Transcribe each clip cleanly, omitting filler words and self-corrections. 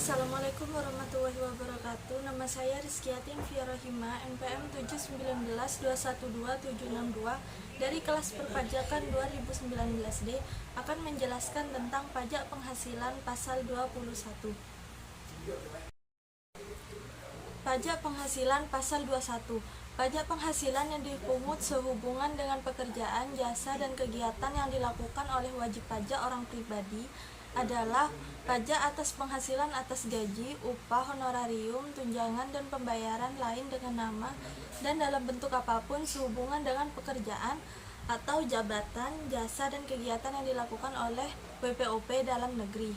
Assalamualaikum warahmatullahi wabarakatuh. Nama saya Rizkiatin Fiarahima, NPM 719212762 dari kelas perpajakan 2019D akan menjelaskan tentang pajak penghasilan pasal 21. Pajak penghasilan pasal 21. Pajak penghasilan yang dipungut sehubungan dengan pekerjaan, jasa, dan kegiatan yang dilakukan oleh wajib pajak orang pribadi adalah pajak atas penghasilan atas gaji, upah, honorarium, tunjangan, dan pembayaran lain dengan nama dan dalam bentuk apapun sehubungan dengan pekerjaan atau jabatan, jasa, dan kegiatan yang dilakukan oleh WPOP dalam negeri.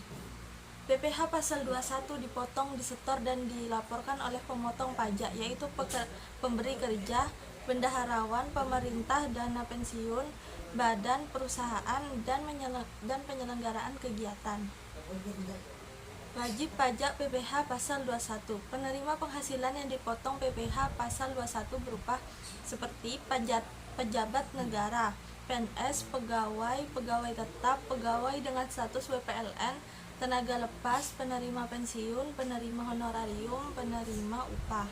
PPh pasal 21 dipotong, disetor, dan dilaporkan oleh pemotong pajak, yaitu pemberi kerja, bendaharawan, pemerintah, dana pensiun, badan, perusahaan, dan penyelenggaraan kegiatan. Wajib pajak PPh pasal 21. Penerima penghasilan yang dipotong PPh pasal 21 berupa seperti pejabat negara, PNS, pegawai tetap, pegawai dengan status WPLN, tenaga lepas, penerima pensiun, penerima honorarium, penerima upah.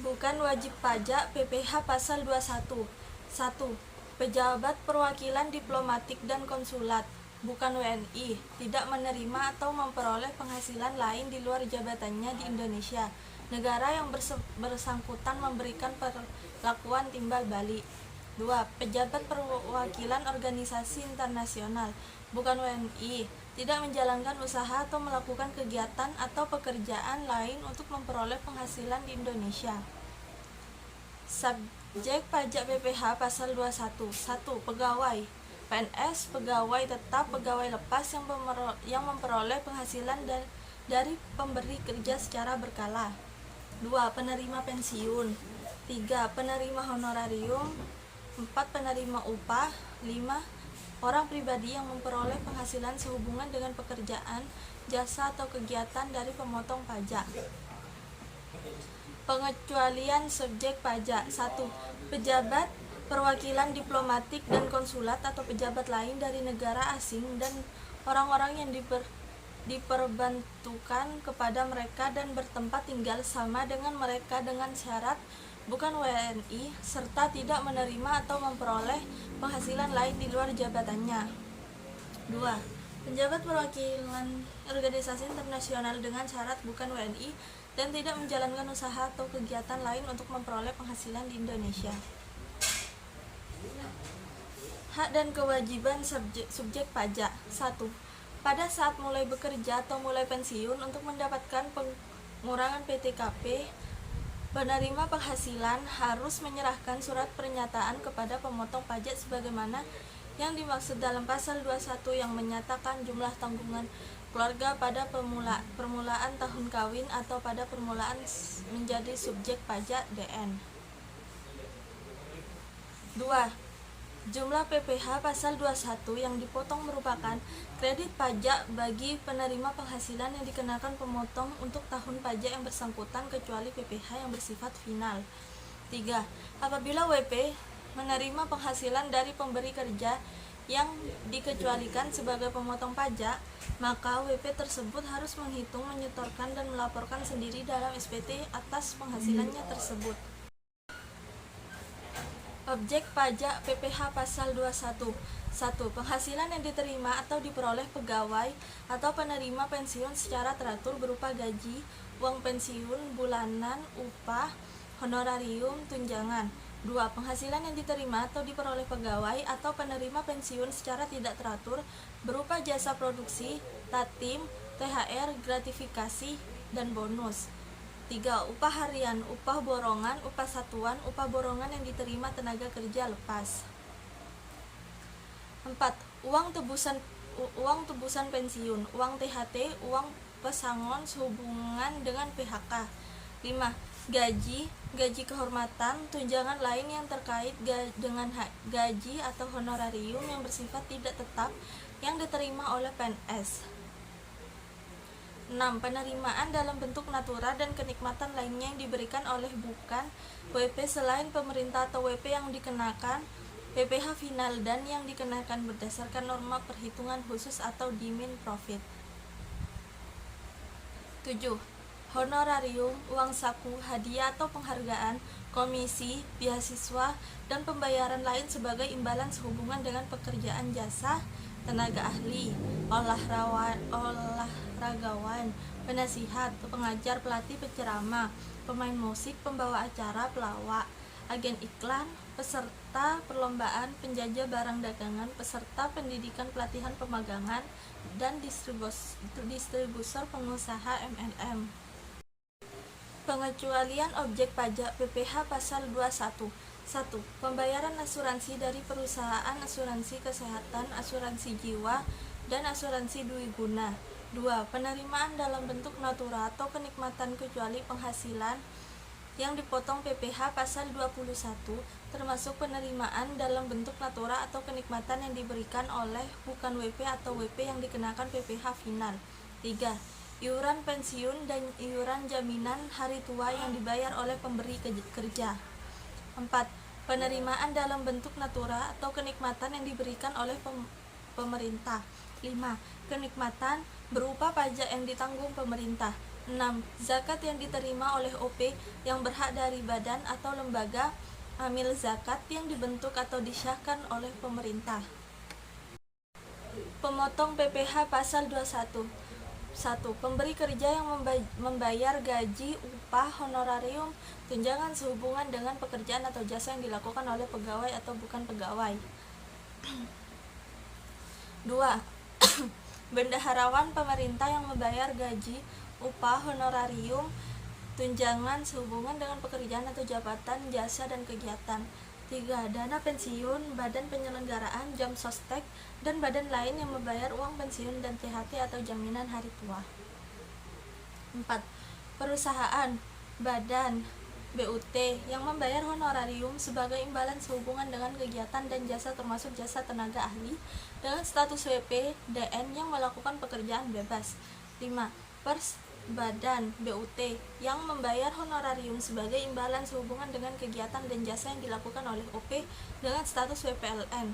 Bukan wajib pajak PPh pasal 21. 1. Pejabat perwakilan diplomatik dan konsulat, bukan WNI, tidak menerima atau memperoleh penghasilan lain di luar jabatannya di Indonesia, negara yang bersangkutan memberikan perlakuan timbal balik. 2. Pejabat perwakilan organisasi internasional, bukan WNI, tidak menjalankan usaha atau melakukan kegiatan atau pekerjaan lain untuk memperoleh penghasilan di Indonesia. Subjek pajak PPh pasal 21. 1. Pegawai PNS, pegawai tetap, pegawai lepas yang memperoleh penghasilan dari pemberi kerja secara berkala. 2. Penerima pensiun. 3. Penerima honorarium. 4. Penerima upah. 5. Orang pribadi yang memperoleh penghasilan sehubungan dengan pekerjaan, jasa, atau kegiatan dari pemotong pajak. Pengecualian subjek pajak. 1. Pejabat perwakilan diplomatik dan konsulat atau pejabat lain dari negara asing dan orang-orang yang diperbantukan kepada mereka dan bertempat tinggal sama dengan mereka dengan syarat bukan WNI, serta tidak menerima atau memperoleh penghasilan lain di luar jabatannya. 2. Pejabat perwakilan organisasi internasional dengan syarat bukan WNI dan tidak menjalankan usaha atau kegiatan lain untuk memperoleh penghasilan di Indonesia. Hak dan kewajiban subjek pajak. 1. Pada saat mulai bekerja atau mulai pensiun untuk mendapatkan pengurangan PTKP, penerima penghasilan harus menyerahkan surat pernyataan kepada pemotong pajak sebagaimana yang dimaksud dalam pasal 21 yang menyatakan jumlah tanggungan keluarga pada permulaan tahun kawin atau pada permulaan menjadi subjek pajak DN. 2. Jumlah PPh pasal 21 yang dipotong merupakan kredit pajak bagi penerima penghasilan yang dikenakan pemotong untuk tahun pajak yang bersangkutan kecuali PPh yang bersifat final. 3. Apabila WP menerima penghasilan dari pemberi kerja yang dikecualikan sebagai pemotong pajak, maka WP tersebut harus menghitung, menyetorkan, dan melaporkan sendiri dalam SPT atas penghasilannya tersebut. Objek pajak PPh pasal 21. 1. Penghasilan yang diterima atau diperoleh pegawai atau penerima pensiun secara teratur berupa gaji, uang pensiun bulanan, upah, honorarium, tunjangan. 2. Penghasilan yang diterima atau diperoleh pegawai atau penerima pensiun secara tidak teratur berupa jasa produksi, tatim, THR, gratifikasi, dan bonus. 3. Upah harian, upah borongan, upah satuan, upah borongan yang diterima tenaga kerja lepas. 4. Uang tebusan pensiun, uang THT, uang pesangon sehubungan dengan PHK. 5. Gaji kehormatan, tunjangan lain yang terkait dengan gaji atau honorarium yang bersifat tidak tetap yang diterima oleh PNS. 6. Penerimaan dalam bentuk natura dan kenikmatan lainnya yang diberikan oleh bukan WP selain pemerintah atau WP yang dikenakan PPh final dan yang dikenakan berdasarkan norma perhitungan khusus atau deemed profit. 7. Honorarium, uang saku, hadiah atau penghargaan, komisi, beasiswa, dan pembayaran lain sebagai imbalan sehubungan dengan pekerjaan jasa, tenaga ahli, olahragawan, penasihat, pengajar, pelatih, penceramah, pemain musik, pembawa acara, pelawak, agen iklan, peserta perlombaan, penjajah barang dagangan, peserta pendidikan pelatihan pemagangan, dan distributor pengusaha MLM. Pengecualian objek pajak PPh pasal 21. 1. Pembayaran asuransi dari perusahaan asuransi kesehatan, asuransi jiwa, dan asuransi dwiguna. 2. Penerimaan dalam bentuk natura atau kenikmatan kecuali penghasilan yang dipotong PPh pasal 21, termasuk penerimaan dalam bentuk natura atau kenikmatan yang diberikan oleh bukan WP atau WP yang dikenakan PPh final. 3. Iuran pensiun dan iuran jaminan hari tua yang dibayar oleh pemberi kerja. 4. Penerimaan dalam bentuk natura atau kenikmatan yang diberikan oleh pemerintah. 5. Kenikmatan berupa pajak yang ditanggung pemerintah. 6. Zakat yang diterima oleh OP yang berhak dari badan atau lembaga amil zakat yang dibentuk atau disahkan oleh pemerintah. Pemotong PPh pasal 21. 1. Pemberi kerja yang membayar gaji, upah, honorarium, tunjangan sehubungan dengan pekerjaan atau jasa yang dilakukan oleh pegawai atau bukan pegawai. 2. Bendaharawan pemerintah yang membayar gaji, upah, honorarium, tunjangan sehubungan dengan pekerjaan atau jabatan, jasa, dan kegiatan. 3. Dana pensiun, badan penyelenggaraan, jam sostek, dan badan lain yang membayar uang pensiun dan THT atau jaminan hari tua. 4. Perusahaan, badan, BUT yang membayar honorarium sebagai imbalan sehubungan dengan kegiatan dan jasa termasuk jasa tenaga ahli dengan status WP, DN yang melakukan pekerjaan bebas. 5. Badan BUT yang membayar honorarium sebagai imbalan sehubungan dengan kegiatan dan jasa yang dilakukan oleh OP dengan status WPLN.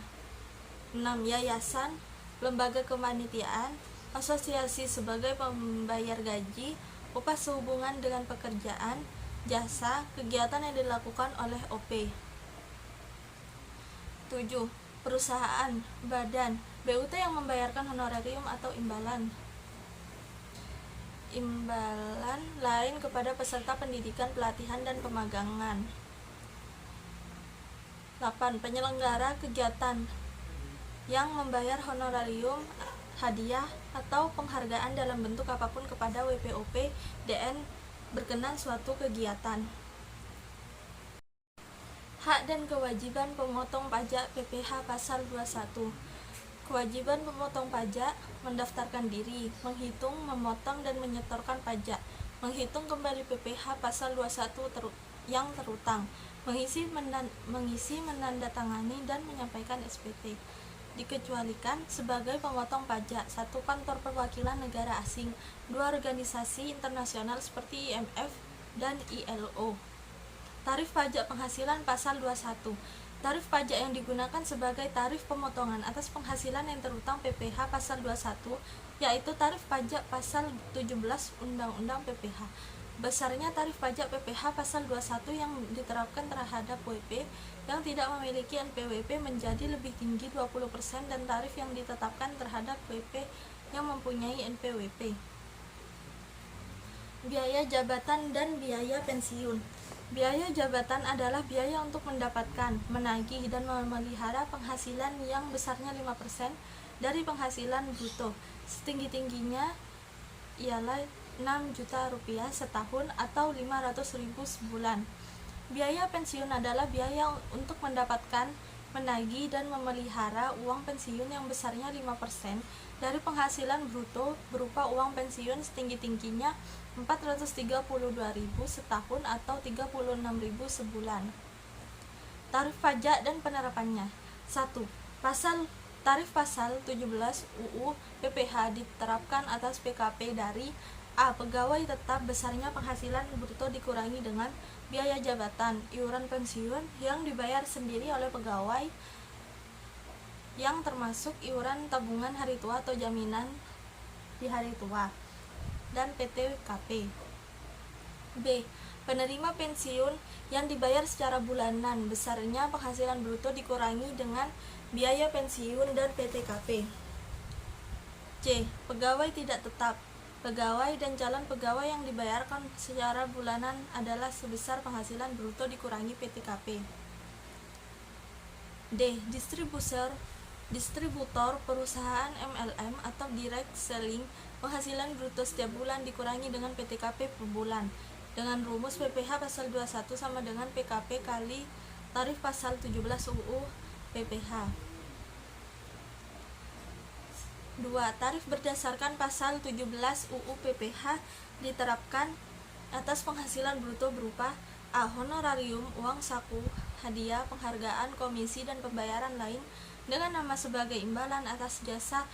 6. Yayasan, lembaga kepanitiaan, asosiasi sebagai pembayar gaji, upah sehubungan dengan pekerjaan, jasa, kegiatan yang dilakukan oleh OP. 7. Perusahaan, badan, BUT yang membayarkan honorarium atau imbalan lain kepada peserta pendidikan, pelatihan, dan pemagangan. 8. Penyelenggara kegiatan yang membayar honorarium, hadiah, atau penghargaan dalam bentuk apapun kepada WPOP DN berkenan suatu kegiatan. Hak dan kewajiban pemotong pajak PPh pasal 21. Kewajiban pemotong pajak: mendaftarkan diri, menghitung, memotong, dan menyetorkan pajak, menghitung kembali PPh pasal 21 yang terutang, mengisi, menandatangani, dan menyampaikan SPT. Dikecualikan sebagai pemotong pajak: 1. Kantor perwakilan negara asing, 2. Organisasi internasional seperti IMF dan ILO. Tarif pajak penghasilan pasal 21. Tarif pajak yang digunakan sebagai tarif pemotongan atas penghasilan yang terutang PPh pasal 21, yaitu tarif pajak pasal 17 Undang-Undang PPh. Besarnya tarif pajak PPh pasal 21 yang diterapkan terhadap WP yang tidak memiliki NPWP menjadi lebih tinggi 20% dan tarif yang ditetapkan terhadap WP yang mempunyai NPWP. Biaya jabatan dan biaya pensiun. Biaya jabatan adalah biaya untuk mendapatkan, menagih, dan memelihara penghasilan yang besarnya 5% dari penghasilan bruto. Setinggi-tingginya ialah 6 juta rupiah setahun atau 500.000 sebulan. Biaya pensiun adalah biaya untuk mendapatkan, menagih, dan memelihara uang pensiun yang besarnya 5% dari penghasilan bruto berupa uang pensiun setinggi-tingginya 432.000 setahun atau 36.000 sebulan. Tarif pajak dan penerapannya. 1. Tarif pasal 17 UU PPh diterapkan atas PKP dari A. Pegawai tetap besarnya penghasilan bruto dikurangi dengan biaya jabatan, iuran pensiun yang dibayar sendiri oleh pegawai yang termasuk iuran tabungan hari tua atau jaminan di hari tua. dan PTKP. B. Penerima pensiun yang dibayar secara bulanan, besarnya penghasilan bruto dikurangi dengan biaya pensiun dan PTKP. C. Pegawai tidak tetap. Pegawai dan calon pegawai yang dibayarkan secara bulanan adalah sebesar penghasilan bruto dikurangi PTKP. D. Distributor perusahaan MLM atau direct selling, penghasilan bruto setiap bulan dikurangi dengan PTKP per bulan dengan rumus PPh pasal 21 sama dengan PKP kali tarif pasal 17 UU PPh. 2. Tarif berdasarkan pasal 17 UU PPh diterapkan atas penghasilan bruto berupa A. Honorarium, uang saku, hadiah, penghargaan, komisi, dan pembayaran lain dengan nama sebagai imbalan atas jasa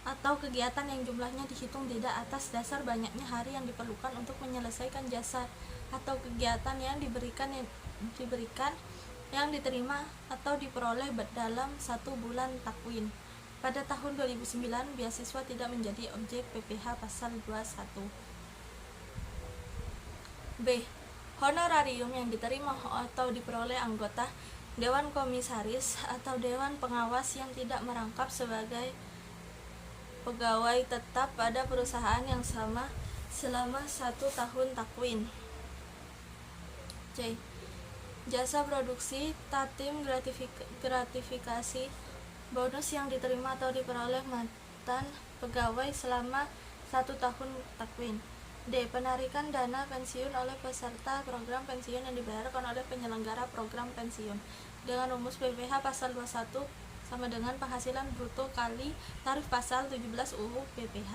atau kegiatan yang jumlahnya dihitung tidak atas dasar banyaknya hari yang diperlukan untuk menyelesaikan jasa atau kegiatan yang diberikan yang diterima atau diperoleh dalam 1 bulan takwin. Pada tahun 2009, beasiswa tidak menjadi objek PPh pasal 21. B. Honorarium yang diterima atau diperoleh anggota Dewan Komisaris atau Dewan Pengawas yang tidak merangkap sebagai pegawai tetap pada perusahaan yang sama selama 1 tahun takwin. C. Jasa produksi, tatim, gratifikasi, bonus yang diterima atau diperoleh mantan pegawai selama 1 tahun takwin. D. Penarikan dana pensiun oleh peserta program pensiun yang dibayarkan oleh penyelenggara program pensiun dengan rumus PPh pasal 21 sama dengan penghasilan bruto kali tarif pasal 17 UU PPh.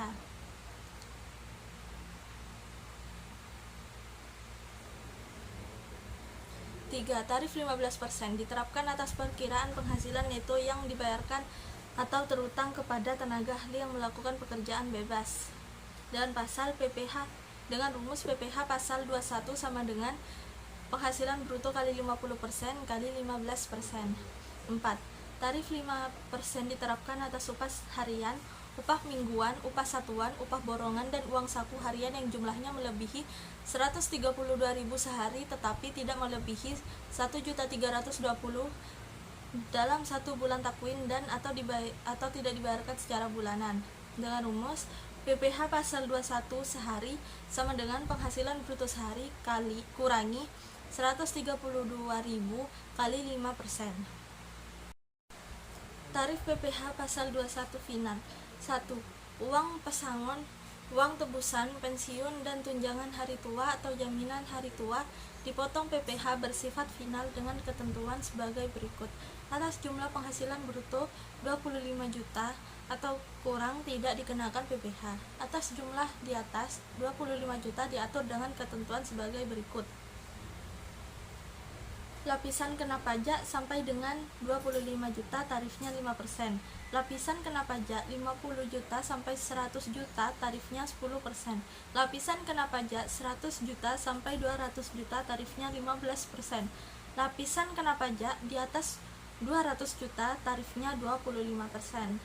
3. Tarif 15% diterapkan atas perkiraan penghasilan neto yang dibayarkan atau terutang kepada tenaga ahli yang melakukan pekerjaan bebas dan pasal PPh dengan rumus PPh pasal 21 sama dengan penghasilan bruto kali 50% kali 15%. 4. Tarif 5% diterapkan atas upah harian, upah mingguan, upah satuan, upah borongan, dan uang saku harian yang jumlahnya melebihi 132.000 sehari tetapi tidak melebihi 1.320 dalam 1 bulan takwin dan atau tidak dibayarkan secara bulanan dengan rumus PPh pasal 21 sehari sama dengan penghasilan bruto sehari kurangi 132.000 kali 5%. Tarif PPh pasal 21 final. 1. Uang pesangon, uang tebusan, pensiun, dan tunjangan hari tua atau jaminan hari tua dipotong PPh bersifat final dengan ketentuan sebagai berikut. Atas jumlah penghasilan bruto 25 juta atau kurang tidak dikenakan PPh. Atas jumlah di atas 25 juta diatur dengan ketentuan sebagai berikut. Lapisan kena pajak sampai dengan 25 juta tarifnya 5%. Lapisan kena pajak 50 juta sampai 100 juta tarifnya 10%. Lapisan kena pajak 100 juta sampai 200 juta tarifnya 15%. Lapisan kena pajak di atas 200 juta tarifnya 25%.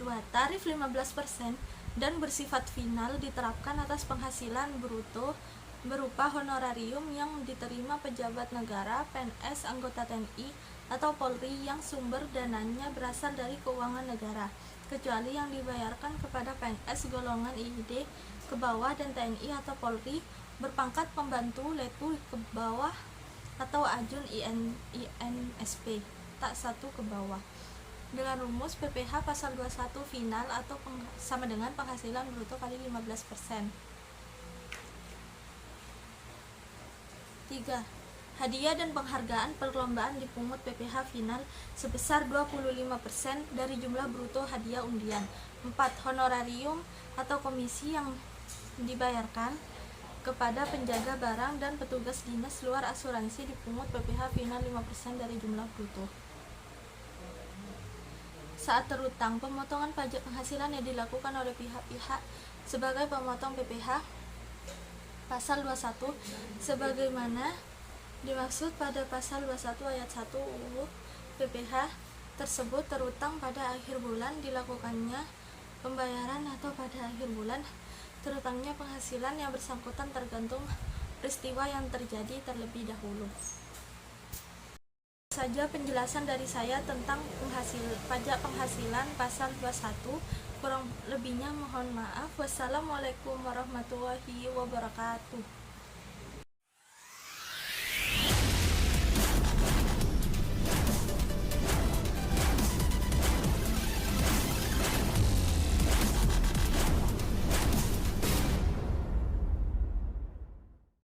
2. Tarif 15% dan bersifat final diterapkan atas penghasilan bruto berupa honorarium yang diterima pejabat negara, PNS, anggota TNI, atau Polri yang sumber dananya berasal dari keuangan negara, kecuali yang dibayarkan kepada PNS golongan ID ke bawah dan TNI atau Polri berpangkat pembantu letu ke bawah atau ajun INSP tak 1 ke bawah dengan rumus PPh pasal 21 final atau sama dengan penghasilan bruto kali 15%. 3. Hadiah dan penghargaan perlombaan dipungut PPh final sebesar 25% dari jumlah bruto hadiah undian. 4. Honorarium atau komisi yang dibayarkan kepada penjaga barang dan petugas dinas luar asuransi dipungut PPh final 5% dari jumlah bruto. Saat terutang, pemotongan pajak penghasilan yang dilakukan oleh pihak-pihak sebagai pemotong PPh pasal 21 sebagaimana dimaksud pada pasal 21 ayat 1 UU PPh tersebut terutang pada akhir bulan dilakukannya pembayaran atau pada akhir bulan terutama penghasilan yang bersangkutan tergantung peristiwa yang terjadi terlebih dahulu. Saja penjelasan dari saya tentang pajak penghasilan pasal 21. Kurang lebihnya mohon maaf. Wassalamualaikum warahmatullahi wabarakatuh.